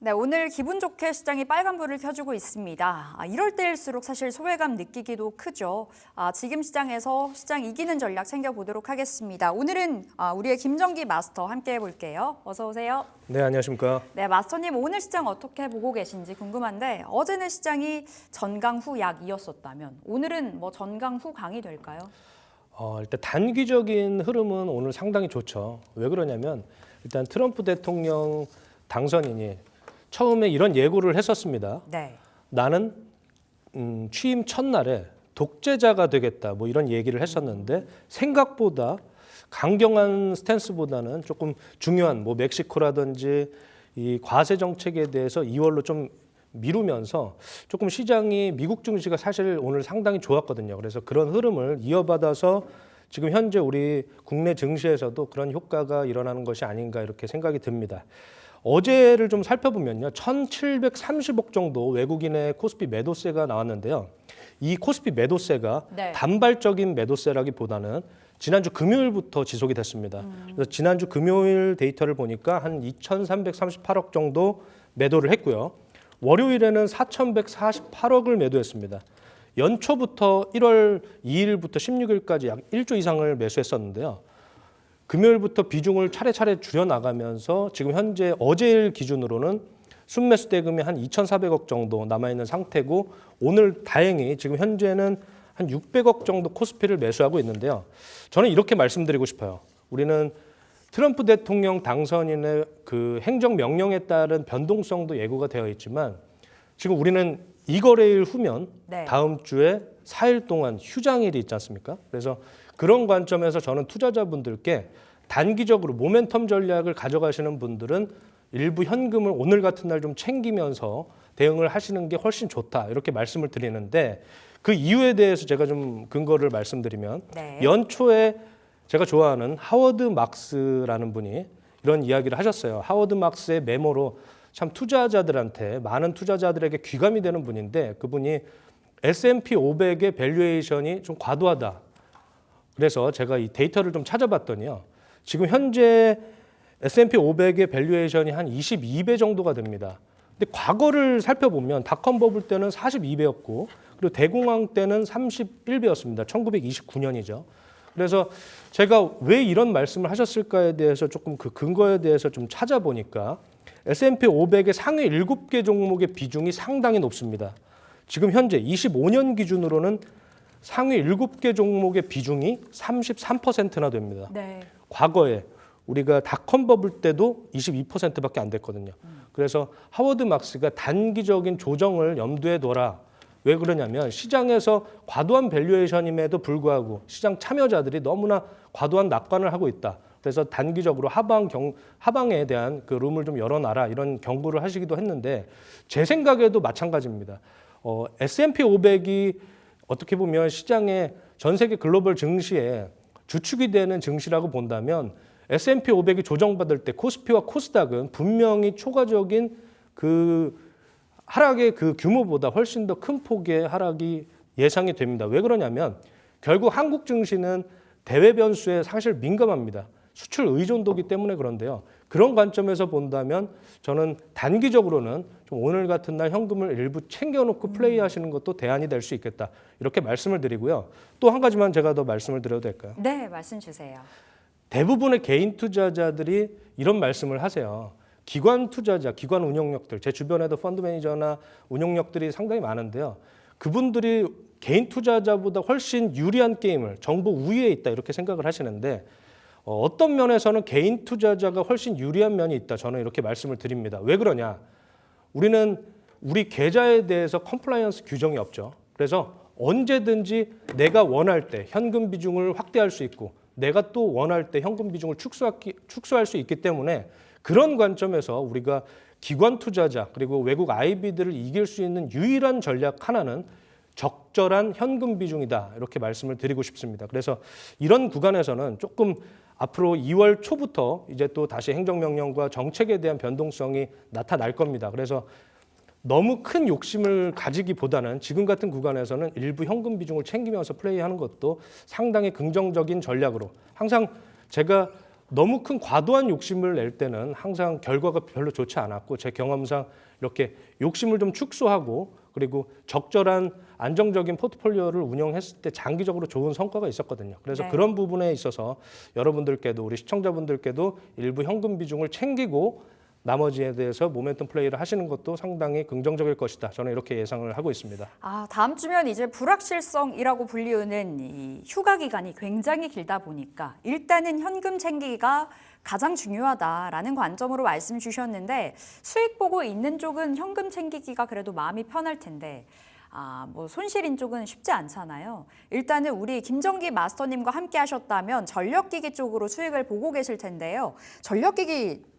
네, 오늘 기분 좋게 시장이 빨간불을 켜주고 있습니다. 이럴 때일수록 사실 소외감 느끼기도 크죠. 지금 시장에서 시장 이기는 전략 챙겨보도록 하겠습니다. 오늘은 우리의 김정기 마스터 함께 해볼게요. 어서 오세요. 네, 안녕하십니까. 네, 마스터님 오늘 시장 어떻게 보고 계신지 궁금한데 어제는 시장이 전강 후 약이었었다면 오늘은 뭐 전강 후 강이 될까요? 일단 단기적인 흐름은 오늘 상당히 좋죠. 왜 그러냐면 일단 트럼프 대통령 당선인이 처음에 이런 예고를 했었습니다. 네. 나는 취임 첫날에 독재자가 되겠다 뭐 이런 얘기를 했었는데 생각보다 강경한 스탠스보다는 조금 중요한 뭐 멕시코라든지 이 과세 정책에 대해서 2월로 좀 미루면서 조금 시장이 미국 증시가 사실 오늘 상당히 좋았거든요. 그래서 그런 흐름을 이어받아서 지금 현재 우리 국내 증시에서도 그런 효과가 일어나는 것이 아닌가 이렇게 생각이 듭니다. 어제를 좀 살펴보면요. 1,730억 정도 외국인의 코스피 매도세가 나왔는데요. 이 코스피 매도세가 네. 단발적인 매도세라기보다는 지난주 금요일부터 지속이 됐습니다. 그래서 지난주 금요일 데이터를 보니까 한 2,338억 정도 매도를 했고요. 월요일에는 4,148억을 매도했습니다. 연초부터 1월 2일부터 16일까지 약 1조 이상을 매수했었는데요. 금요일부터 비중을 차례차례 줄여나가면서 지금 현재 어제일 기준으로는 순매수 대금이 한 2,400억 정도 남아있는 상태고 오늘 다행히 지금 현재는 한 600억 정도 코스피를 매수하고 있는데요. 저는 이렇게 말씀드리고 싶어요. 우리는 트럼프 대통령 당선인의 그 행정명령에 따른 변동성도 예고가 되어 있지만 지금 우리는 이 거래일 후면 네. 다음 주에 4일 동안 휴장일이 있지 않습니까? 그래서 그런 관점에서 저는 투자자분들께 단기적으로 모멘텀 전략을 가져가시는 분들은 일부 현금을 오늘 같은 날 좀 챙기면서 대응을 하시는 게 훨씬 좋다 이렇게 말씀을 드리는데 그 이유에 대해서 제가 좀 근거를 말씀드리면 네. 연초에 제가 좋아하는 하워드 막스라는 분이 이런 이야기를 하셨어요. 하워드 막스의 메모로 참 투자자들한테 많은 투자자들에게 귀감이 되는 분인데 그분이 S&P 500의 밸류에이션이 좀 과도하다. 그래서 제가 이 데이터를 좀 찾아봤더니요. 지금 현재 S&P 500의 밸류에이션이 한 22배 정도가 됩니다. 근데 과거를 살펴보면 닷컴 버블 때는 42배였고 그리고 대공황 때는 31배였습니다. 1929년이죠. 그래서 제가 왜 이런 말씀을 하셨을까에 대해서 조금 그 근거에 대해서 좀 찾아보니까 S&P 500의 상위 7개 종목의 비중이 상당히 높습니다. 지금 현재 25년 기준으로는 상위 7개 종목의 비중이 33%나 됩니다. 네. 과거에 우리가 닷컴 버블 때도 22%밖에 안 됐거든요. 그래서 하워드 막스가 단기적인 조정을 염두에 둬라. 왜 그러냐면 시장에서 과도한 밸류에이션임에도 불구하고 시장 참여자들이 너무나 과도한 낙관을 하고 있다. 그래서 단기적으로 하방에 대한 그 룸을 좀 열어놔라 이런 경고를 하시기도 했는데 제 생각에도 마찬가지입니다. S&P 500이 어떻게 보면 시장의 전 세계 글로벌 증시에 주축이 되는 증시라고 본다면 S&P 500이 조정받을 때 코스피와 코스닥은 분명히 초과적인 그 하락의 그 규모보다 훨씬 더 큰 폭의 하락이 예상이 됩니다. 왜 그러냐면 결국 한국 증시는 대외 변수에 사실 민감합니다. 수출 의존도기 때문에 그런데요. 그런 관점에서 본다면 저는 단기적으로는 좀 오늘 같은 날 현금을 일부 챙겨놓고 플레이하시는 것도 대안이 될 수 있겠다. 이렇게 말씀을 드리고요. 또 한 가지만 제가 더 말씀을 드려도 될까요? 네, 말씀 주세요. 대부분의 개인 투자자들이 이런 말씀을 하세요. 기관 투자자, 기관 운용력들, 제 주변에도 펀드 매니저나 운용력들이 상당히 많은데요. 그분들이 개인 투자자보다 훨씬 유리한 게임을 정보 우위에 있다 이렇게 생각을 하시는데 어떤 면에서는 개인 투자자가 훨씬 유리한 면이 있다. 저는 이렇게 말씀을 드립니다. 왜 그러냐? 우리는 우리 계좌에 대해서 컴플라이언스 규정이 없죠. 그래서 언제든지 내가 원할 때 현금 비중을 확대할 수 있고 내가 또 원할 때 현금 비중을 축소할 수 있기 때문에 그런 관점에서 우리가 기관 투자자 그리고 외국 IB들을 이길 수 있는 유일한 전략 하나는 적절한 현금 비중이다. 이렇게 말씀을 드리고 싶습니다. 그래서 이런 구간에서는 조금 앞으로 2월 초부터 이제 또 다시 행정명령과 정책에 대한 변동성이 나타날 겁니다. 그래서 너무 큰 욕심을 가지기보다는 지금 같은 구간에서는 일부 현금 비중을 챙기면서 플레이하는 것도 상당히 긍정적인 전략으로 항상 제가 너무 큰 과도한 욕심을 낼 때는 항상 결과가 별로 좋지 않았고 제 경험상 이렇게 욕심을 좀 축소하고 그리고 적절한 안정적인 포트폴리오를 운영했을 때 장기적으로 좋은 성과가 있었거든요. 그래서 네. 그런 부분에 있어서 여러분들께도 우리 시청자분들께도 일부 현금 비중을 챙기고 나머지에 대해서 모멘텀 플레이를 하시는 것도 상당히 긍정적일 것이다. 저는 이렇게 예상을 하고 있습니다. 다음 주면 이제 불확실성이라고 불리우는 이 휴가 기간이 굉장히 길다 보니까 일단은 현금 챙기기가 가장 중요하다라는 관점으로 말씀 주셨는데 수익 보고 있는 쪽은 현금 챙기기가 그래도 마음이 편할 텐데 뭐 손실인 쪽은 쉽지 않잖아요. 일단은 우리 김정기 마스터님과 함께 하셨다면 전력기기 쪽으로 수익을 보고 계실 텐데요. 전력기기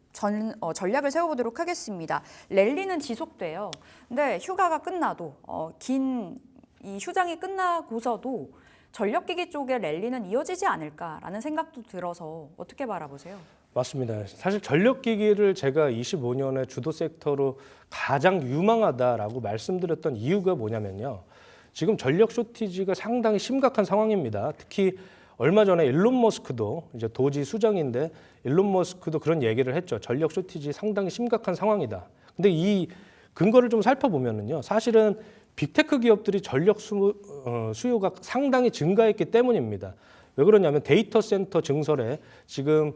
전략을 세워보도록 하겠습니다. 랠리는 지속돼요. 근데 휴가가 끝나도 긴 이 휴장이 끝나고서도 전력기기 쪽의 랠리는 이어지지 않을까라는 생각도 들어서 어떻게 바라보세요? 맞습니다. 사실 전력기기를 제가 25년의 주도 섹터로 가장 유망하다라고 말씀드렸던 이유가 뭐냐면요. 지금 전력 쇼티지가 상당히 심각한 상황입니다. 특히 얼마 전에 일론 머스크도 이제 도지 수장인데 일론 머스크도 그런 얘기를 했죠. 전력 쇼티지 상당히 심각한 상황이다. 근데 이 근거를 좀 살펴보면은요. 사실은 빅테크 기업들이 전력 수요가 상당히 증가했기 때문입니다. 왜 그러냐면 데이터 센터 증설에 지금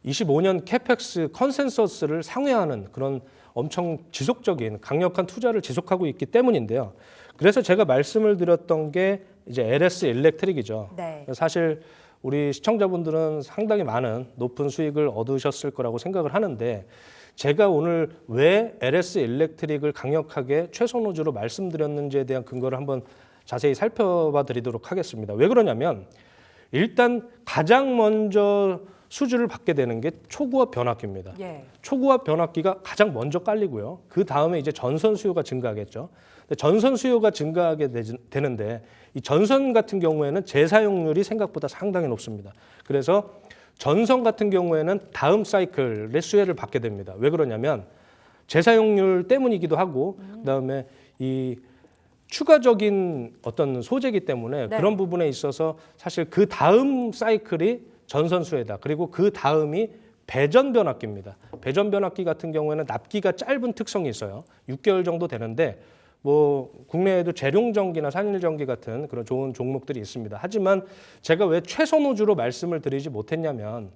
25년 캐펙스 컨센서스를 상회하는 그런 엄청 지속적인 강력한 투자를 지속하고 있기 때문인데요. 그래서 제가 말씀을 드렸던 게 이제 LS 일렉트릭이죠. 네. 사실 우리 시청자분들은 상당히 많은 높은 수익을 얻으셨을 거라고 생각을 하는데 제가 오늘 왜 LS 일렉트릭을 강력하게 최선호주로 말씀드렸는지에 대한 근거를 한번 자세히 살펴봐 드리도록 하겠습니다. 왜 그러냐면 일단 가장 먼저 수주를 받게 되는 게 초고압 변압기입니다. 예. 초고압 변압기가 가장 먼저 깔리고요. 그 다음에 이제 전선 수요가 증가하겠죠. 근데 전선 수요가 증가하게 되는데 이 전선 같은 경우에는 재사용률이 생각보다 상당히 높습니다. 그래서 전선 같은 경우에는 다음 사이클의 수혜를 받게 됩니다. 왜 그러냐면 재사용률 때문이기도 하고 그다음에 이 추가적인 어떤 소재이기 때문에 네. 그런 부분에 있어서 사실 그 다음 사이클이 전선 수혜다. 그리고 그 다음이 배전 변압기입니다. 배전 변압기 같은 경우에는 납기가 짧은 특성이 있어요. 6개월 정도 되는데 뭐 국내에도 재룡전기나 산일전기 같은 그런 좋은 종목들이 있습니다. 하지만 제가 왜 최선호주로 말씀을 드리지 못했냐면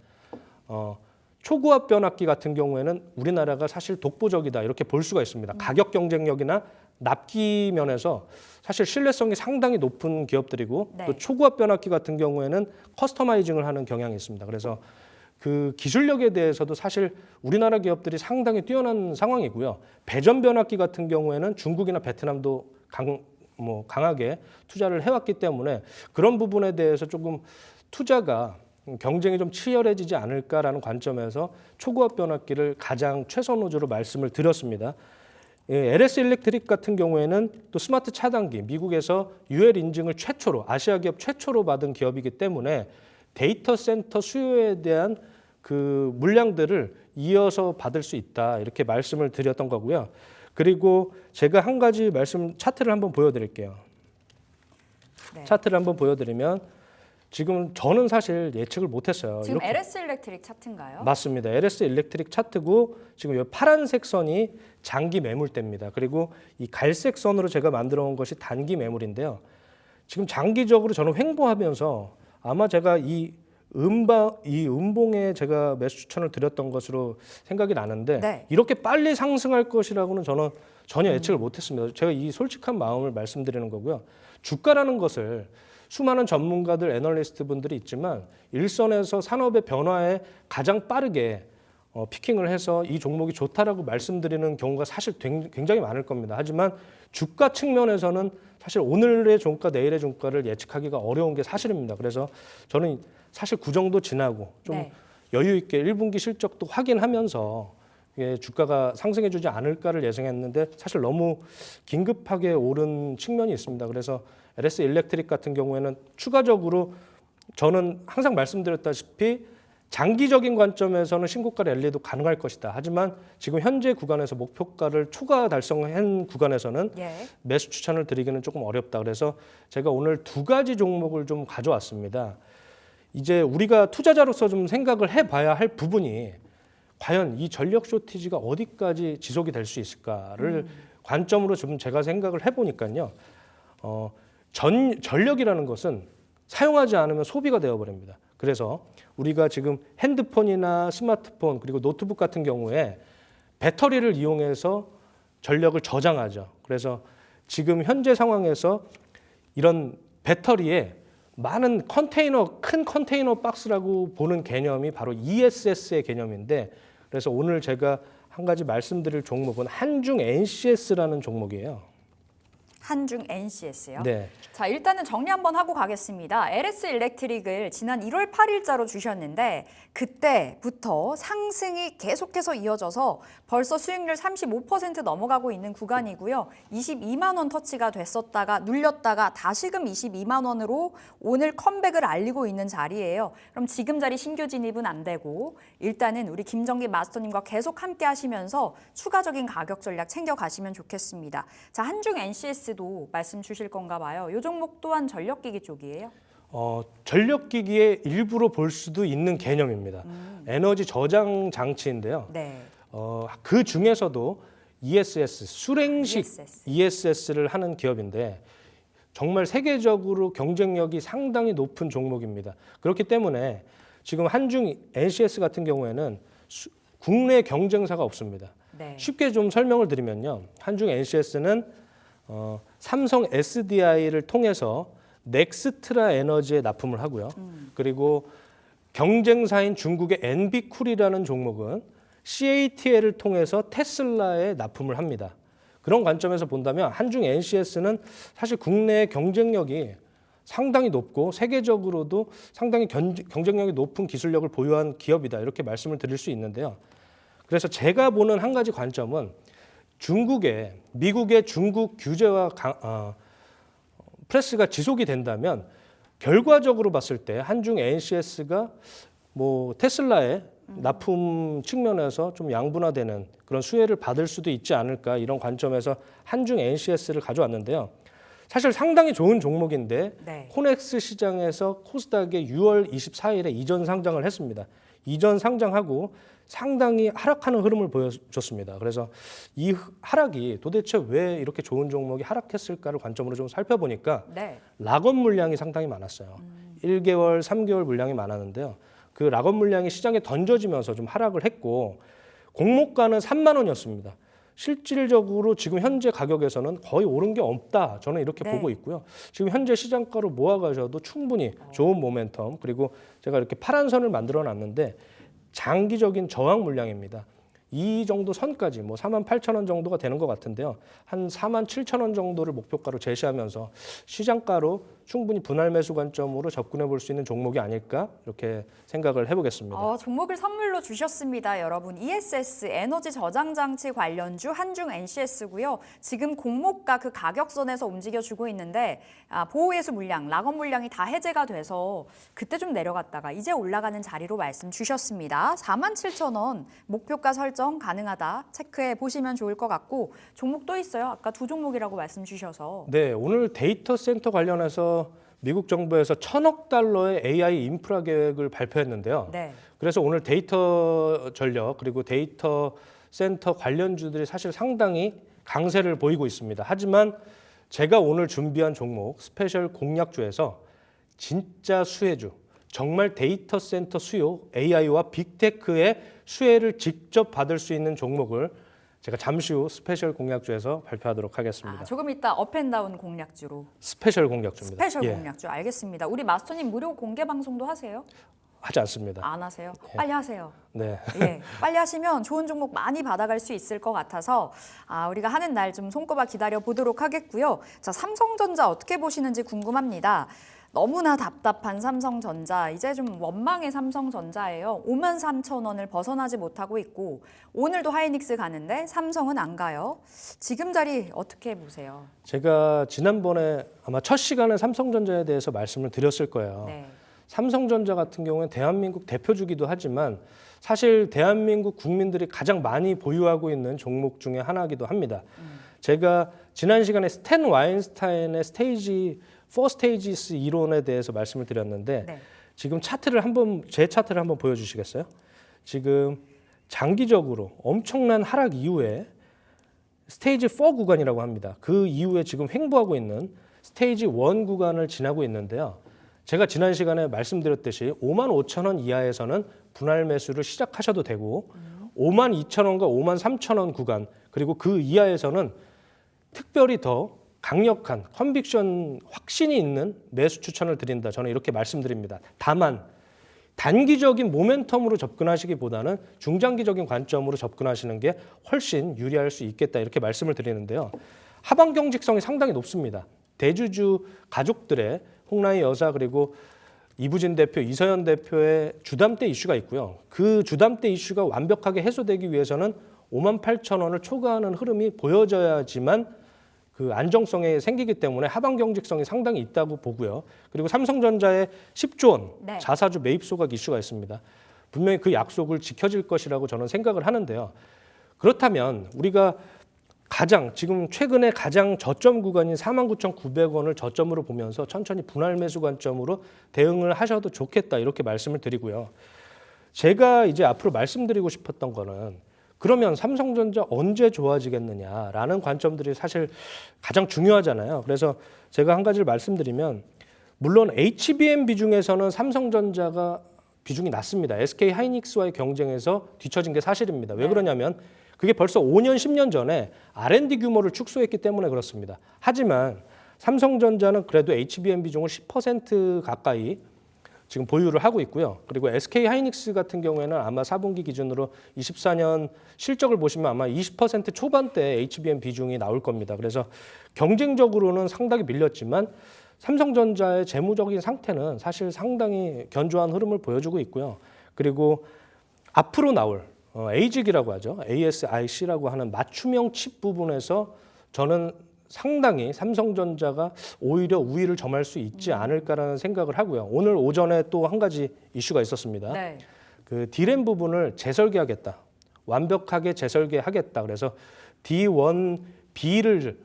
초고압 변압기 같은 경우에는 우리나라가 사실 독보적이다 이렇게 볼 수가 있습니다. 가격 경쟁력이나 납기 면에서 사실 신뢰성이 상당히 높은 기업들이고 네. 또 초고압 변압기 같은 경우에는 커스터마이징을 하는 경향이 있습니다. 그래서 그 기술력에 대해서도 사실 우리나라 기업들이 상당히 뛰어난 상황이고요. 배전 변압기 같은 경우에는 중국이나 베트남도 강하게 투자를 해왔기 때문에 그런 부분에 대해서 조금 투자가 경쟁이 좀 치열해지지 않을까라는 관점에서 초고압 변압기를 가장 최선호주로 말씀을 드렸습니다. LS 일렉트릭 같은 경우에는 또 스마트 차단기, 미국에서 UL 인증을 최초로 아시아 기업 최초로 받은 기업이기 때문에 데이터 센터 수요에 대한 그 물량들을 이어서 받을 수 있다 이렇게 말씀을 드렸던 거고요. 그리고 제가 한 가지 차트를 한번 보여드릴게요. 네. 차트를 한번 보여드리면 지금 저는 사실 예측을 못했어요. 지금 이렇게. LS 일렉트릭 차트인가요? 맞습니다. LS 일렉트릭 차트고 지금 이 파란색 선이 장기 매물대입니다. 그리고 이 갈색 선으로 제가 만들어 온 것이 단기 매물인데요. 지금 장기적으로 저는 횡보하면서 아마 제가 이 음봉에 제가 매수 추천을 드렸던 것으로 생각이 나는데 네. 이렇게 빨리 상승할 것이라고는 저는 전혀 예측을 못했습니다. 제가 이 솔직한 마음을 말씀드리는 거고요. 주가라는 것을 수많은 전문가들, 애널리스트 분들이 있지만 일선에서 산업의 변화에 가장 빠르게 피킹을 해서 이 종목이 좋다라고 말씀드리는 경우가 사실 굉장히 많을 겁니다. 하지만 주가 측면에서는 사실 오늘의 종가, 내일의 종가를 예측하기가 어려운 게 사실입니다. 그래서 저는 사실 구정도 지나고 좀 네. 여유 있게 1분기 실적도 확인하면서 주가가 상승해주지 않을까를 예상했는데 사실 너무 긴급하게 오른 측면이 있습니다. 그래서 LS 일렉트릭 같은 경우에는 추가적으로 저는 항상 말씀드렸다시피 장기적인 관점에서는 신고가 랠리도 가능할 것이다. 하지만 지금 현재 구간에서 목표가를 초과 달성한 구간에서는 예. 매수 추천을 드리기는 조금 어렵다. 그래서 제가 오늘 두 가지 종목을 좀 가져왔습니다. 이제 우리가 투자자로서 좀 생각을 해봐야 할 부분이 과연 이 전력 쇼티지가 어디까지 지속이 될 수 있을까를 관점으로 좀 제가 생각을 해보니까요. 전력이라는 것은 사용하지 않으면 소비가 되어버립니다. 그래서 우리가 지금 핸드폰이나 스마트폰 그리고 노트북 같은 경우에 배터리를 이용해서 전력을 저장하죠. 그래서 지금 현재 상황에서 이런 배터리에 많은 컨테이너, 큰 컨테이너 박스라고 보는 개념이 바로 ESS의 개념인데, 그래서 오늘 제가 한 가지 말씀드릴 종목은 한중 NCS라는 종목이에요. 한중 NCS요? 네. 자, 일단은 정리 한번 하고 가겠습니다. LS 일렉트릭을 지난 1월 8일자로 주셨는데 그때부터 상승이 계속해서 이어져서 벌써 수익률 35% 넘어가고 있는 구간이고요. 22만 원 터치가 됐었다가 눌렸다가 다시금 22만 원으로 오늘 컴백을 알리고 있는 자리예요. 그럼 지금 자리 신규 진입은 안 되고 일단은 우리 김정기 마스터님과 계속 함께 하시면서 추가적인 가격 전략 챙겨가시면 좋겠습니다. 자, 한중 NCS도 말씀 주실 건가 봐요. 이 종목 또한 전력기기 쪽이에요? 전력기기의 일부로 볼 수도 있는 개념입니다. 에너지 저장 장치인데요. 네. 그 중에서도 ESS, 수랭식 ESS. ESS를 하는 기업인데 정말 세계적으로 경쟁력이 상당히 높은 종목입니다. 그렇기 때문에 지금 한중 NCS 같은 경우에는 국내 경쟁사가 없습니다. 네. 쉽게 좀 설명을 드리면요. 한중 NCS는 삼성 SDI를 통해서 넥스트라 에너지에 납품을 하고요. 그리고 경쟁사인 중국의 NB쿨이라는 종목은 CATL을 통해서 테슬라에 납품을 합니다. 그런 관점에서 본다면 한중 NCS는 사실 국내 경쟁력이 상당히 높고 세계적으로도 상당히 경쟁력이 높은 기술력을 보유한 기업이다. 이렇게 말씀을 드릴 수 있는데요. 그래서 제가 보는 한 가지 관점은 미국의 중국 규제와 프레스가 지속이 된다면 결과적으로 봤을 때 한중 NCS가 뭐 테슬라의 납품 측면에서 좀 양분화되는 그런 수혜를 받을 수도 있지 않을까, 이런 관점에서 한중 NCS를 가져왔는데요. 사실 상당히 좋은 종목인데 네. 코넥스 시장에서 코스닥에 6월 24일에 이전 상장을 했습니다. 이전 상장하고 상당히 하락하는 흐름을 보여줬습니다. 그래서 이 하락이 도대체 왜 이렇게 좋은 종목이 하락했을까를 관점으로 좀 살펴보니까 네. 락업 물량이 상당히 많았어요. 1개월, 3개월 물량이 많았는데요. 그 락업 물량이 시장에 던져지면서 좀 하락을 했고 공모가는 3만 원이었습니다. 실질적으로 지금 현재 가격에서는 거의 오른 게 없다. 저는 이렇게 네. 보고 있고요. 지금 현재 시장가로 모아가셔도 충분히 좋은 모멘텀, 그리고 제가 이렇게 파란 선을 만들어 놨는데 장기적인 저항 물량입니다. 이 정도 선까지 뭐 48,000원 정도가 되는 것 같은데요. 한 47,000원 정도를 목표가로 제시하면서 시장가로 충분히 분할 매수 관점으로 접근해 볼 수 있는 종목이 아닐까, 이렇게 생각을 해보겠습니다. 종목을 선물로 주셨습니다, 여러분. ESS 에너지 저장 장치 관련주 한중 NCS고요. 지금 공모가 그 가격선에서 움직여주고 있는데 보호예수 물량, 락업 물량이 다 해제가 돼서 그때 좀 내려갔다가 이제 올라가는 자리로 말씀 주셨습니다. 47,000원 목표가 설정 가능하다 체크해 보시면 좋을 것 같고, 종목 또 있어요. 아까 두 종목이라고 말씀 주셔서. 네, 오늘 데이터 센터 관련해서 미국 정부에서 1,000억 달러의 AI 인프라 계획을 발표했는데요. 네. 그래서 오늘 데이터 전력 그리고 데이터 센터 관련주들이 사실 상당히 강세를 보이고 있습니다. 하지만 제가 오늘 준비한 종목 스페셜 공략주에서 진짜 수혜주, 정말 데이터 센터 수요, AI와 빅테크의 수혜를 직접 받을 수 있는 종목을 제가 잠시 후 스페셜 공략주에서 발표하도록 하겠습니다. 조금 이따 업앤다운 공략주로. 스페셜 공략주입니다. 스페셜 예, 공략주 알겠습니다. 우리 마스터님 무료 공개 방송도 하세요? 하지 않습니다. 안 하세요? 빨리 하세요. 네. 예, 빨리 하시면 좋은 종목 많이 받아갈 수 있을 것 같아서 우리가 하는 날 좀 손꼽아 기다려 보도록 하겠고요. 자, 삼성전자 어떻게 보시는지 궁금합니다. 너무나 답답한 삼성전자, 이제 좀 원망의 삼성전자예요. 53,000원을 벗어나지 못하고 있고 오늘도 하이닉스 가는데 삼성은 안 가요. 지금 자리 어떻게 보세요? 제가 지난번에 아마 첫 시간에 삼성전자에 대해서 말씀을 드렸을 거예요. 네. 삼성전자 같은 경우는 대한민국 대표주기도 하지만 사실 대한민국 국민들이 가장 많이 보유하고 있는 종목 중에 하나이기도 합니다. 제가 지난 시간에 스탠 와인스타인의 스테이지 4 스테이지스 이론에 대해서 말씀을 드렸는데 네. 지금 제 차트를 한번 보여주시겠어요? 지금 장기적으로 엄청난 하락 이후에 스테이지 4 구간이라고 합니다. 그 이후에 지금 횡보하고 있는 스테이지 1 구간을 지나고 있는데요. 제가 지난 시간에 말씀드렸듯이 55,000원 이하에서는 분할 매수를 시작하셔도 되고 52,000원과 53,000원 구간 그리고 그 이하에서는 특별히 더 강력한 컨빅션 확신이 있는 매수 추천을 드린다. 저는 이렇게 말씀드립니다. 다만 단기적인 모멘텀으로 접근하시기보다는 중장기적인 관점으로 접근하시는 게 훨씬 유리할 수 있겠다. 이렇게 말씀을 드리는데요. 하방 경직성이 상당히 높습니다. 대주주 가족들의 홍라희 여사 그리고 이부진 대표, 이서연 대표의 주담대 이슈가 있고요. 그 주담대 이슈가 완벽하게 해소되기 위해서는 58,000원을 초과하는 흐름이 보여져야지만 그 안정성이 생기기 때문에 하방 경직성이 상당히 있다고 보고요. 그리고 삼성전자의 10조 원 네. 자사주 매입 소각 이슈가 있습니다. 분명히 그 약속을 지켜질 것이라고 저는 생각을 하는데요. 그렇다면 우리가 지금 최근에 가장 저점 구간인 49,900원을 저점으로 보면서 천천히 분할 매수 관점으로 대응을 하셔도 좋겠다 이렇게 말씀을 드리고요. 제가 이제 앞으로 말씀드리고 싶었던 거는 그러면 삼성전자 언제 좋아지겠느냐라는 관점들이 사실 가장 중요하잖아요. 그래서 제가 한 가지를 말씀드리면 물론 HBM 비중에서는 삼성전자가 비중이 낮습니다. SK 하이닉스와의 경쟁에서 뒤처진 게 사실입니다. 왜 그러냐면 그게 벌써 5년, 10년 전에 R&D 규모를 축소했기 때문에 그렇습니다. 하지만 삼성전자는 그래도 HBM 비중을 10% 가까이 지금 보유를 하고 있고요. 그리고 SK 하이닉스 같은 경우에는 아마 4분기 기준으로 24년 실적을 보시면 아마 20% 초반대 HBM 비중이 나올 겁니다. 그래서 경쟁적으로는 상당히 밀렸지만 삼성전자의 재무적인 상태는 사실 상당히 견조한 흐름을 보여주고 있고요. 그리고 앞으로 나올 ASIC이라고 하죠. ASIC라고 하는 맞춤형 칩 부분에서 저는 상당히 삼성전자가 오히려 우위를 점할 수 있지 않을까라는 생각을 하고요. 오늘 오전에 또 한 가지 이슈가 있었습니다. 네. 그 D램 부분을 재설계하겠다. 완벽하게 재설계하겠다. 그래서 D1B를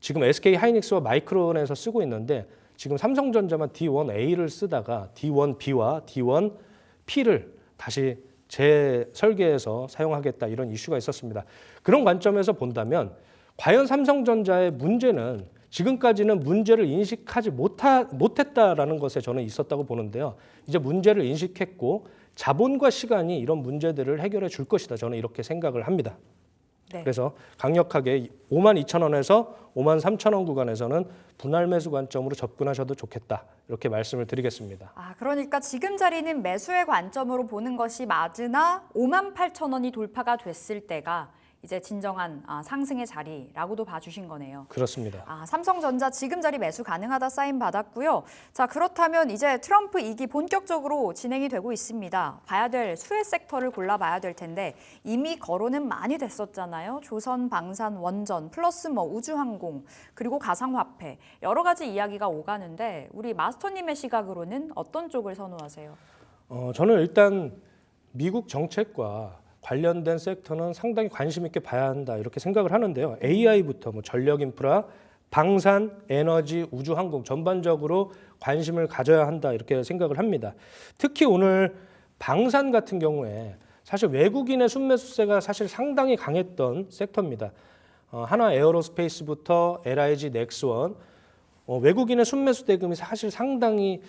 지금 SK 하이닉스와 마이크론에서 쓰고 있는데 지금 삼성전자만 D1A를 쓰다가 D1B와 D1P를 다시 재설계해서 사용하겠다 이런 이슈가 있었습니다. 그런 관점에서 본다면 과연 삼성전자의 문제는 지금까지는 문제를 인식하지 못했다라는 것에 저는 있었다고 보는데요. 이제 문제를 인식했고 자본과 시간이 이런 문제들을 해결해 줄 것이다. 저는 이렇게 생각을 합니다. 네. 그래서 강력하게 52,000원에서 53,000원 구간에서는 분할 매수 관점으로 접근하셔도 좋겠다. 이렇게 말씀을 드리겠습니다. 그러니까 지금 자리는 매수의 관점으로 보는 것이 맞으나 58,000원이 돌파가 됐을 때가 이제 진정한 상승의 자리라고도 봐주신 거네요. 그렇습니다. 삼성전자 지금 자리 매수 가능하다 사인 받았고요. 자, 그렇다면 이제 트럼프 2기 본격적으로 진행이 되고 있습니다. 봐야 될 수혜 섹터를 골라봐야 될 텐데 이미 거론은 많이 됐었잖아요. 조선, 방산, 원전, 플러스 우주항공, 그리고 가상화폐 여러 가지 이야기가 오가는데 우리 마스터님의 시각으로는 어떤 쪽을 선호하세요? 저는 일단 미국 정책과 관련된 섹터는 상당히 관심 있게 봐야 한다 이렇게 생각을 하는데요. AI부터 전력 인프라, 방산, 에너지, 우주항공 전반적으로 관심을 가져야 한다 이렇게 생각을 합니다. 특히 오늘 방산 같은 경우에 사실 외국인의 순매수세가 사실 상당히 강했던 섹터입니다. 하나 에어로스페이스부터 LIG, 넥스원 외국인의 순매수 대금이 사실 상당히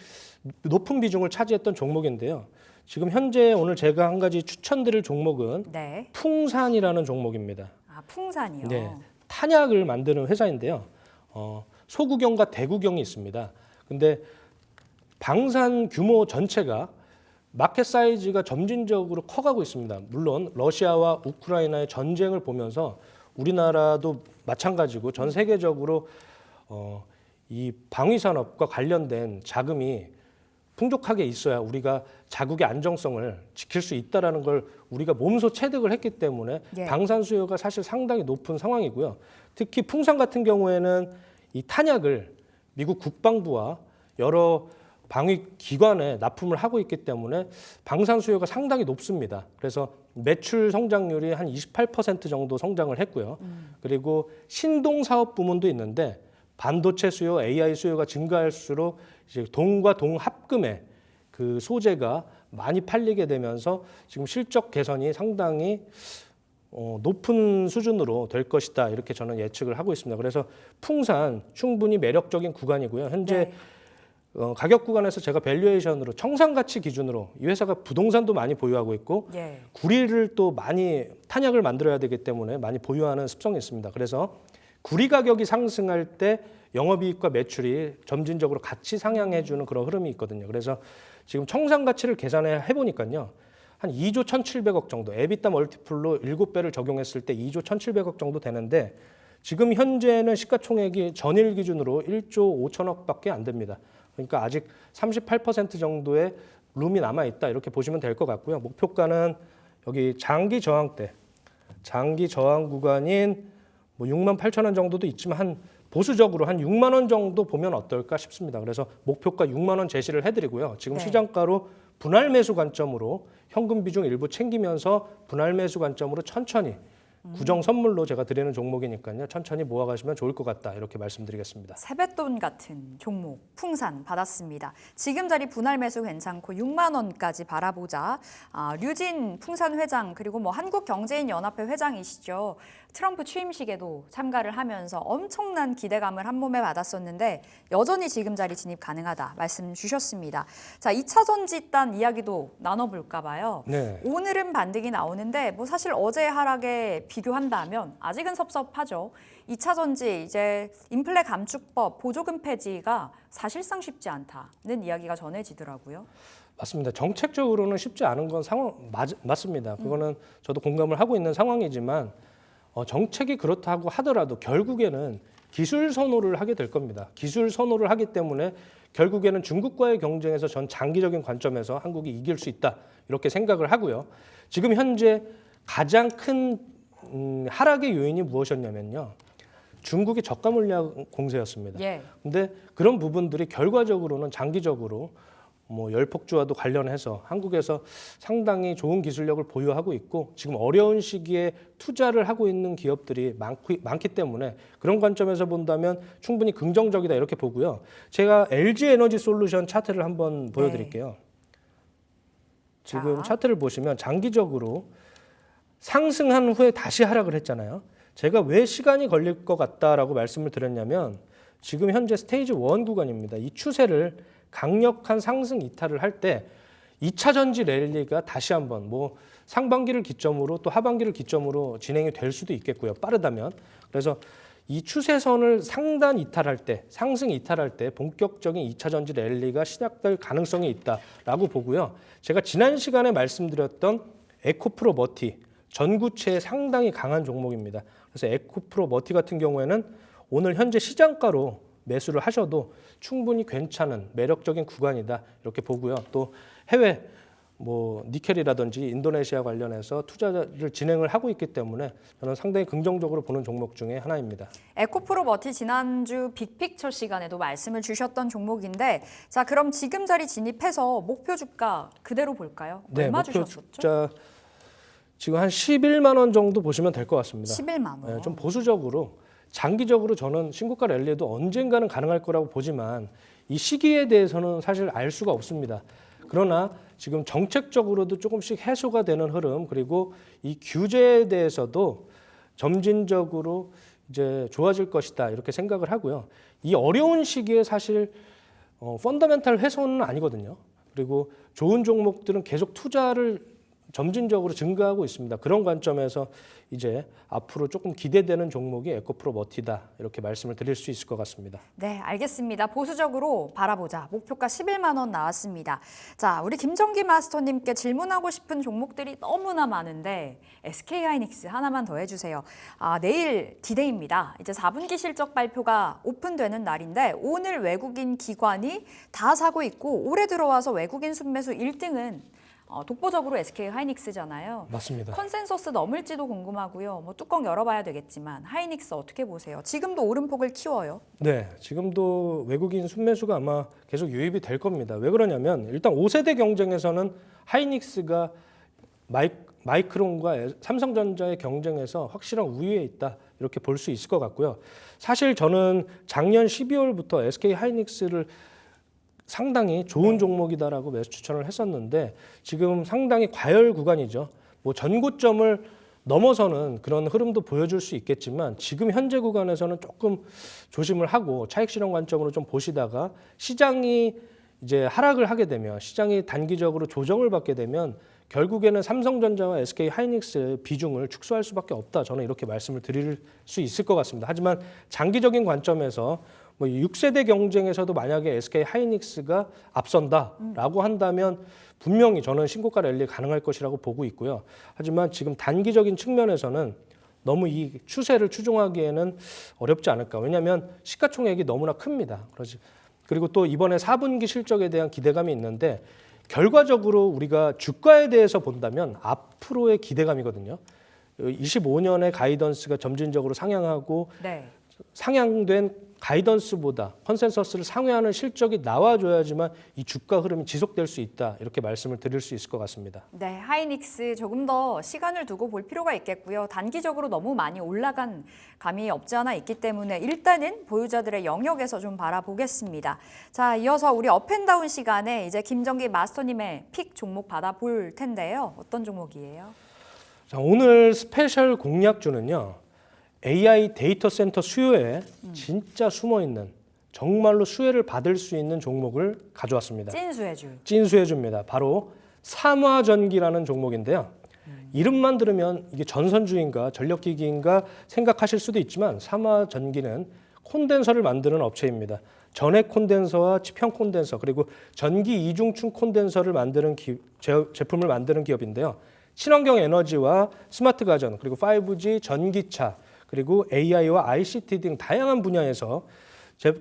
높은 비중을 차지했던 종목인데요. 지금 현재 오늘 제가 한 가지 추천드릴 종목은 네. 풍산이라는 종목입니다. 풍산이요. 네, 탄약을 만드는 회사인데요. 소구경과 대구경이 있습니다. 근데 방산 규모 전체가 마켓 사이즈가 점진적으로 커가고 있습니다. 물론 러시아와 우크라이나의 전쟁을 보면서 우리나라도 마찬가지고 전 세계적으로 이 방위 산업과 관련된 자금이 풍족하게 있어야 우리가 자국의 안정성을 지킬 수 있다라는 걸 우리가 몸소 체득을 했기 때문에 방산 수요가 사실 상당히 높은 상황이고요. 특히 풍산 같은 경우에는 이 탄약을 미국 국방부와 여러 방위 기관에 납품을 하고 있기 때문에 방산 수요가 상당히 높습니다. 그래서 매출 성장률이 한 28% 정도 성장을 했고요. 그리고 신동 사업 부문도 있는데 반도체 수요, AI 수요가 증가할수록 이제 동과 동 합금의 그 소재가 많이 팔리게 되면서 지금 실적 개선이 상당히 높은 수준으로 될 것이다 이렇게 저는 예측을 하고 있습니다. 그래서 풍산 충분히 매력적인 구간이고요. 현재 가격 구간에서 제가 밸류에이션으로 청산가치 기준으로 이 회사가 부동산도 많이 보유하고 있고 구리를 또 많이 탄약을 만들어야 되기 때문에 많이 보유하는 습성이 있습니다. 그래서 구리 가격이 상승할 때 영업이익과 매출이 점진적으로 같이 상향해주는 그런 흐름이 있거든요. 그래서 지금 청산가치를 계산해 보니까요. 한 2조 1,700억 정도, 에비타 멀티플로 7배를 적용했을 때 2조 1,700억 정도 되는데 지금 현재는 시가총액이 전일 기준으로 1조 5천억밖에 안 됩니다. 그러니까 아직 38% 정도의 룸이 남아 있다 이렇게 보시면 될 것 같고요. 목표가는 여기 장기 저항대, 장기 저항 구간인 뭐 6만 8천 원 정도도 있지만 한 보수적으로 한 6만 원 정도 보면 어떨까 싶습니다. 그래서 목표가 6만 원 제시를 해드리고요. 지금 시장가로 분할 매수 관점으로 현금 비중 일부 챙기면서 분할 매수 관점으로 천천히 구정 선물로 제가 드리는 종목이니까요. 천천히 모아가시면 좋을 것 같다 이렇게 말씀드리겠습니다. 세뱃돈 같은 종목 풍산 받았습니다. 지금 자리 분할 매수 괜찮고 6만 원까지 바라보자. 류진 풍산 회장 그리고 뭐 한국경제인연합회 회장이시죠. 트럼프 취임식에도 참가를 하면서 엄청난 기대감을 한 몸에 받았었는데 여전히 지금 자리 진입 가능하다 말씀 주셨습니다. 자, 2차 전지단 이야기도 나눠볼까 봐요. 네. 오늘은 반등이 나오는데 뭐 사실 어제 하락에 비교한다면 아직은 섭섭하죠. 2차 전지 이제 인플레 감축법 보조금 폐지가 사실상 쉽지 않다는 이야기가 전해지더라고요. 맞습니다. 정책적으로는 쉽지 않은 건 맞습니다. 그거는 저도 공감을 하고 있는 상황이지만 정책이 그렇다고 하더라도 결국에는 기술 선호를 하게 될 겁니다. 기술 선호를 하기 때문에 결국에는 중국과의 경쟁에서 전 장기적인 관점에서 한국이 이길 수 있다 이렇게 생각을 하고요. 지금 현재 가장 큰 하락의 요인이 무엇이었냐면요. 중국의 저가 물량 공세였습니다. 근데 그런 부분들이 결과적으로는 장기적으로 뭐 열폭주와도 관련해서 한국에서 상당히 좋은 기술력을 보유하고 있고 지금 어려운 시기에 투자를 하고 있는 기업들이 많기 때문에 그런 관점에서 본다면 충분히 긍정적이다 이렇게 보고요. 제가 LG 에너지 솔루션 차트를 한번 보여드릴게요. 지금 차트를 보시면 장기적으로 상승한 후에 다시 하락을 했잖아요. 제가 왜 시간이 걸릴 것 같다라고 말씀을 드렸냐면 지금 현재 스테이지 1 구간입니다. 이 추세를 강력한 상승 이탈을 할 때 2차 전지 랠리가 다시 한번 뭐 상반기를 기점으로 또 하반기를 기점으로 진행이 될 수도 있겠고요. 빠르다면. 그래서 이 추세선을 상단 이탈할 때, 상승 이탈할 때 본격적인 2차 전지 랠리가 시작될 가능성이 있다라고 보고요. 제가 지난 시간에 말씀드렸던 에코프로 머티, 전구체에 상당히 강한 종목입니다. 그래서 에코프로 머티 같은 경우에는 오늘 현재 시장가로 매수를 하셔도 충분히 괜찮은 매력적인 구간이다 이렇게 보고요. 또 해외 뭐 니켈이라든지 인도네시아 관련해서 투자를 진행을 하고 있기 때문에 저는 상당히 긍정적으로 보는 종목 중에 하나입니다. 에코프로 머티 지난주 빅픽처 시간에도 말씀을 주셨던 종목인데 자 그럼 지금 자리 진입해서 목표 주가 그대로 볼까요? 네, 얼마 목표 주셨었죠? 주가 지금 한 11만 원 정도 보시면 될 것 같습니다. 11만 원. 네, 좀 보수적으로 장기적으로 저는 신고가 랠리도 언젠가는 가능할 거라고 보지만 이 시기에 대해서는 사실 알 수가 없습니다. 그러나 지금 정책적으로도 조금씩 해소가 되는 흐름 그리고 이 규제에 대해서도 점진적으로 이제 좋아질 것이다 이렇게 생각을 하고요. 이 어려운 시기에 사실 펀더멘탈 훼손은 아니거든요. 그리고 좋은 종목들은 계속 투자를 점진적으로 증가하고 있습니다. 그런 관점에서 이제 앞으로 조금 기대되는 종목이 에코프로 머티다 이렇게 말씀을 드릴 수 있을 것 같습니다. 네, 알겠습니다. 보수적으로 바라보자. 목표가 11만 원 나왔습니다. 자, 우리 김정기 마스터님께 질문하고 싶은 종목들이 너무나 많은데 SK하이닉스 하나만 더 해주세요. 내일 디데이입니다. 이제 4분기 실적 발표가 오픈되는 날인데 오늘 외국인 기관이 다 사고 있고 올해 들어와서 외국인 순매수 1등은 독보적으로 SK하이닉스잖아요. 맞습니다. 컨센서스 넘을지도 궁금하고요. 뭐 뚜껑 열어봐야 되겠지만 하이닉스 어떻게 보세요? 지금도 오름폭을 키워요. 네, 지금도 외국인 순매수가 아마 계속 유입이 될 겁니다. 왜 그러냐면 일단 5세대 경쟁에서는 하이닉스가 마이크론과 삼성전자의 경쟁에서 확실한 우위에 있다 이렇게 볼 수 있을 것 같고요. 사실 저는 작년 12월부터 SK하이닉스를 상당히 좋은 종목이다라고 매수 추천을 했었는데 지금 상당히 과열 구간이죠. 뭐 전고점을 넘어서는 그런 흐름도 보여줄 수 있겠지만 지금 현재 구간에서는 조금 조심을 하고 차익 실현 관점으로 좀 보시다가 시장이 이제 하락을 하게 되면 시장이 단기적으로 조정을 받게 되면 결국에는 삼성전자와 SK 하이닉스의 비중을 축소할 수밖에 없다. 저는 이렇게 말씀을 드릴 수 있을 것 같습니다. 하지만 장기적인 관점에서 뭐 6세대 경쟁에서도 만약에 SK 하이닉스가 앞선다라고 한다면 분명히 저는 신고가 랠리 가능할 것이라고 보고 있고요. 하지만 지금 단기적인 측면에서는 너무 이 추세를 추종하기에는 어렵지 않을까. 왜냐하면 시가총액이 너무나 큽니다. 그리고 또 이번에 4분기 실적에 대한 기대감이 있는데 결과적으로 우리가 주가에 대해서 본다면 앞으로의 기대감이거든요. 25년의 가이던스가 점진적으로 상향하고 네. 상향된 가이던스보다 컨센서스를 상회하는 실적이 나와줘야지만 이 주가 흐름이 지속될 수 있다. 이렇게 말씀을 드릴 수 있을 것 같습니다. 네, 하이닉스 조금 더 시간을 두고 볼 필요가 있겠고요. 단기적으로 너무 많이 올라간 감이 없지 않아 있기 때문에 일단은 보유자들의 영역에서 좀 바라보겠습니다. 자, 이어서 우리 업앤다운 시간에 이제 김정기 마스터님의 픽 종목 받아볼 텐데요. 어떤 종목이에요? 자, 오늘 스페셜 공략주는요. AI 데이터 센터 수요에 진짜 숨어있는 정말로 수혜를 받을 수 있는 종목을 가져왔습니다. 찐수혜주. 찐수혜주입니다. 바로 삼화전기라는 종목인데요. 이름만 들으면 이게 전선주인가 전력기기인가 생각하실 수도 있지만 삼화전기는 콘덴서를 만드는 업체입니다. 전해 콘덴서와 치평 콘덴서 그리고 전기 이중충 콘덴서를 만드는 제품을 만드는 기업인데요. 친환경 에너지와 스마트 가전 그리고 5G 전기차 그리고 AI와 ICT 등 다양한 분야에서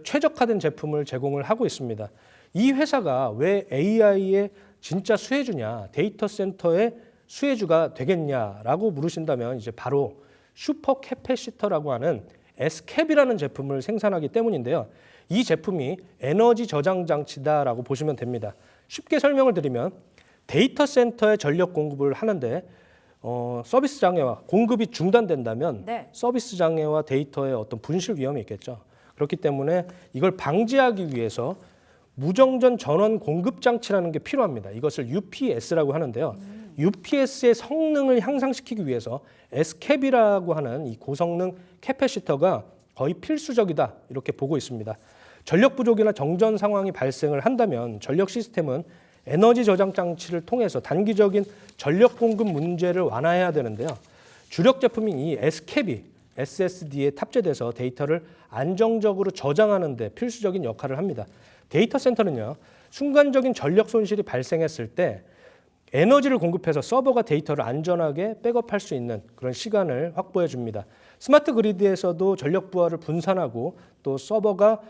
최적화된 제품을 제공을 하고 있습니다. 이 회사가 왜 AI의 진짜 수혜주냐, 데이터 센터의 수혜주가 되겠냐라고 물으신다면 이제 바로 슈퍼 캐패시터라고 하는 S캡이라는 제품을 생산하기 때문인데요. 이 제품이 에너지 저장 장치다라고 보시면 됩니다. 쉽게 설명을 드리면 데이터 센터에 전력 공급을 하는데 서비스 장애와 공급이 중단된다면 네. 서비스 장애와 데이터의 어떤 분실 위험이 있겠죠. 그렇기 때문에 이걸 방지하기 위해서 무정전 전원 공급 장치라는 게 필요합니다. 이것을 UPS라고 하는데요. UPS의 성능을 향상시키기 위해서 S캡이라고 하는 이 고성능 캐패시터가 거의 필수적이다 이렇게 보고 있습니다. 전력 부족이나 정전 상황이 발생을 한다면 전력 시스템은 에너지 저장 장치를 통해서 단기적인 전력 공급 문제를 완화해야 되는데요. 주력 제품인 이 S캡이 SSD에 탑재돼서 데이터를 안정적으로 저장하는 데 필수적인 역할을 합니다. 데이터 센터는요. 순간적인 전력 손실이 발생했을 때 에너지를 공급해서 서버가 데이터를 안전하게 백업할 수 있는 그런 시간을 확보해 줍니다. 스마트 그리드에서도 전력 부하를 분산하고 또 서버가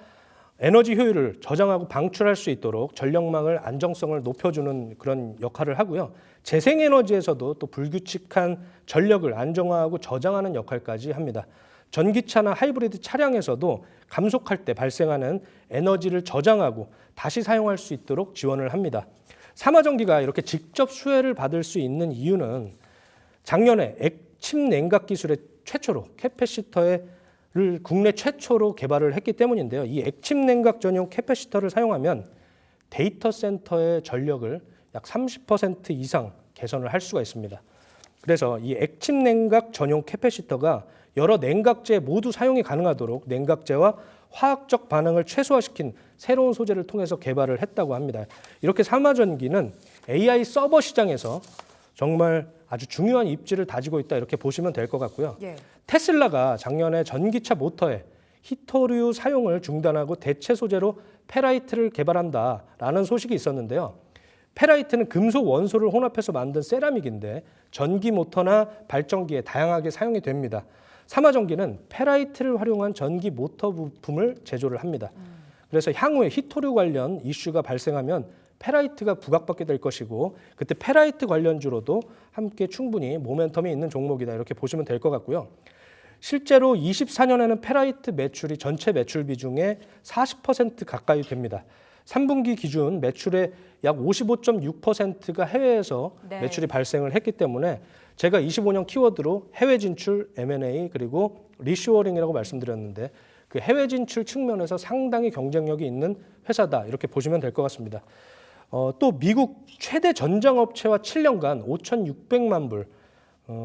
에너지 효율을 저장하고 방출할 수 있도록 전력망을 안정성을 높여주는 그런 역할을 하고요. 재생에너지에서도 또 불규칙한 전력을 안정화하고 저장하는 역할까지 합니다. 전기차나 하이브리드 차량에서도 감속할 때 발생하는 에너지를 저장하고 다시 사용할 수 있도록 지원을 합니다. 삼화전기가 이렇게 직접 수혜를 받을 수 있는 이유는 작년에 액침 냉각 기술의 최초로 캐패시터를 국내 최초로 개발을 했기 때문인데요. 이 액침 냉각 전용 캐패시터를 사용하면 데이터 센터의 전력을 약 30% 이상 개선을 할 수가 있습니다. 그래서 이 액침 냉각 전용 캐패시터가 여러 냉각제 모두 사용이 가능하도록 냉각제와 화학적 반응을 최소화시킨 새로운 소재를 통해서 개발을 했다고 합니다. 이렇게 삼화전기는 AI 서버 시장에서 정말 아주 중요한 입지를 다지고 있다 이렇게 보시면 될 것 같고요. 예. 테슬라가 작년에 전기차 모터에 히토류 사용을 중단하고 대체 소재로 페라이트를 개발한다라는 소식이 있었는데요. 페라이트는 금속 원소를 혼합해서 만든 세라믹인데 전기 모터나 발전기에 다양하게 사용이 됩니다. 삼화전기는 페라이트를 활용한 전기 모터 부품을 제조를 합니다. 그래서 향후에 히토류 관련 이슈가 발생하면 페라이트가 부각받게 될 것이고 그때 페라이트 관련주로도 함께 충분히 모멘텀이 있는 종목이다 이렇게 보시면 될 것 같고요. 실제로 24년에는 페라이트 매출이 전체 매출 비중의 40% 가까이 됩니다. 3분기 기준 매출의 약 55.6%가 해외에서 네. 매출이 발생을 했기 때문에 제가 25년 키워드로 해외 진출, M&A 그리고 리쇼어링이라고 말씀드렸는데 그 해외 진출 측면에서 상당히 경쟁력이 있는 회사다 이렇게 보시면 될 것 같습니다. 또 미국 최대 전장업체와 7년간 5,600만 불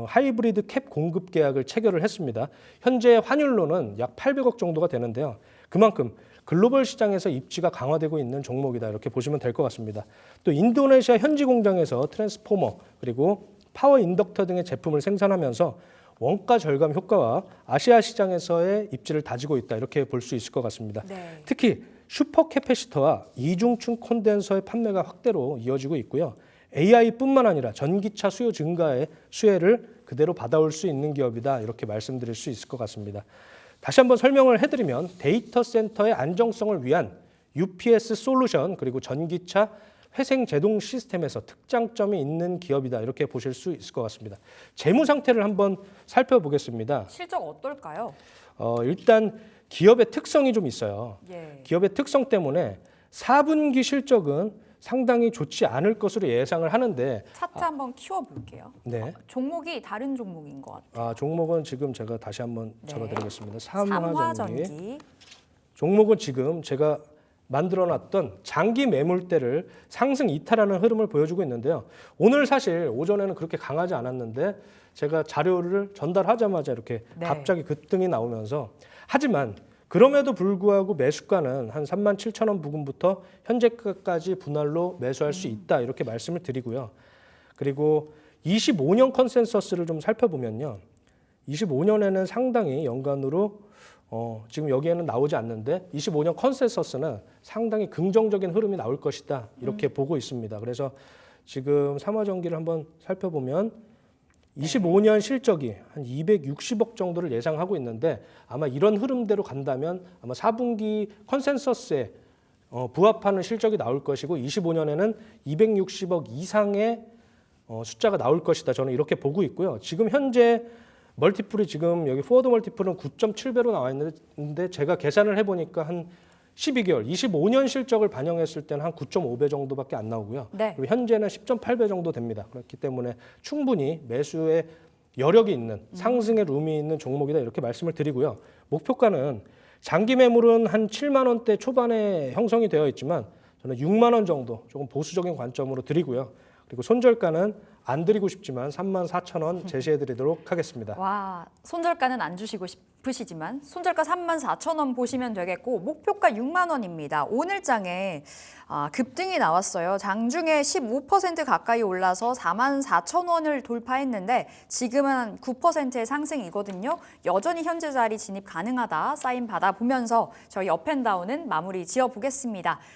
하이브리드 캡 공급 계약을 체결을 했습니다. 현재 환율로는 약 800억 정도가 되는데요. 그만큼 글로벌 시장에서 입지가 강화되고 있는 종목이다 이렇게 보시면 될 것 같습니다. 또 인도네시아 현지 공장에서 트랜스포머 그리고 파워 인덕터 등의 제품을 생산하면서 원가 절감 효과와 아시아 시장에서의 입지를 다지고 있다 이렇게 볼 수 있을 것 같습니다. 네. 특히 슈퍼 캐패시터와 이중층 콘덴서의 판매가 확대로 이어지고 있고요. AI뿐만 아니라 전기차 수요 증가의 수혜를 그대로 받아올 수 있는 기업이다 이렇게 말씀드릴 수 있을 것 같습니다. 다시 한번 설명을 해드리면 데이터 센터의 안정성을 위한 UPS 솔루션 그리고 전기차 회생 제동 시스템에서 특장점이 있는 기업이다 이렇게 보실 수 있을 것 같습니다. 재무 상태를 한번 살펴보겠습니다. 실적 어떨까요? 일단 기업의 특성이 좀 있어요. 예. 기업의 특성 때문에 4분기 실적은 상당히 좋지 않을 것으로 예상을 하는데 차트 한번 키워볼게요. 네. 종목이 다른 종목인 것 같아요. 종목은 지금 제가 다시 한번 네. 적어드리겠습니다. 삼화전기. 삼화전기. 종목은 지금 제가 만들어놨던 장기 매물대를 상승 이탈하는 흐름을 보여주고 있는데요. 오늘 사실 오전에는 그렇게 강하지 않았는데 제가 자료를 전달하자마자 이렇게 네. 갑자기 급등이 나오면서 하지만 그럼에도 불구하고 매수가는 한 37,000원 부근부터 현재가까지 분할로 매수할 수 있다 이렇게 말씀을 드리고요. 그리고 25년 컨센서스를 좀 살펴보면요. 25년에는 상당히 연간으로 지금 여기에는 나오지 않는데 25년 컨센서스는 상당히 긍정적인 흐름이 나올 것이다 이렇게 보고 있습니다. 그래서 지금 삼화전기를 한번 살펴보면 25년 실적이 한 260억 정도를 예상하고 있는데 아마 이런 흐름대로 간다면 아마 4분기 컨센서스에 부합하는 실적이 나올 것이고 25년에는 260억 이상의 숫자가 나올 것이다. 저는 이렇게 보고 있고요. 지금 현재 멀티플이 지금 여기 포워드 멀티플은 9.7배로 나와 있는데 제가 계산을 해보니까 한 12개월, 25년 실적을 반영했을 때는 한 9.5배 정도밖에 안 나오고요. 네. 그리고 현재는 10.8배 정도 됩니다. 그렇기 때문에 충분히 매수의 여력이 있는 상승의 룸이 있는 종목이다 이렇게 말씀을 드리고요. 목표가는 장기 매물은 한 7만 원대 초반에 형성이 되어 있지만 저는 6만 원 정도 조금 보수적인 관점으로 드리고요. 그리고 손절가는 안 드리고 싶지만 34,000원 제시해 드리도록 하겠습니다. 와, 손절가는 안 주시고 싶으시지만 손절가 34,000원 보시면 되겠고 목표가 6만 원입니다. 오늘 장에 급등이 나왔어요. 장중에 15% 가까이 올라서 44,000원을 돌파했는데 지금은 9%의 상승이거든요. 여전히 현재 자리 진입 가능하다 사인 받아보면서 저희 업앤다운은 마무리 지어보겠습니다.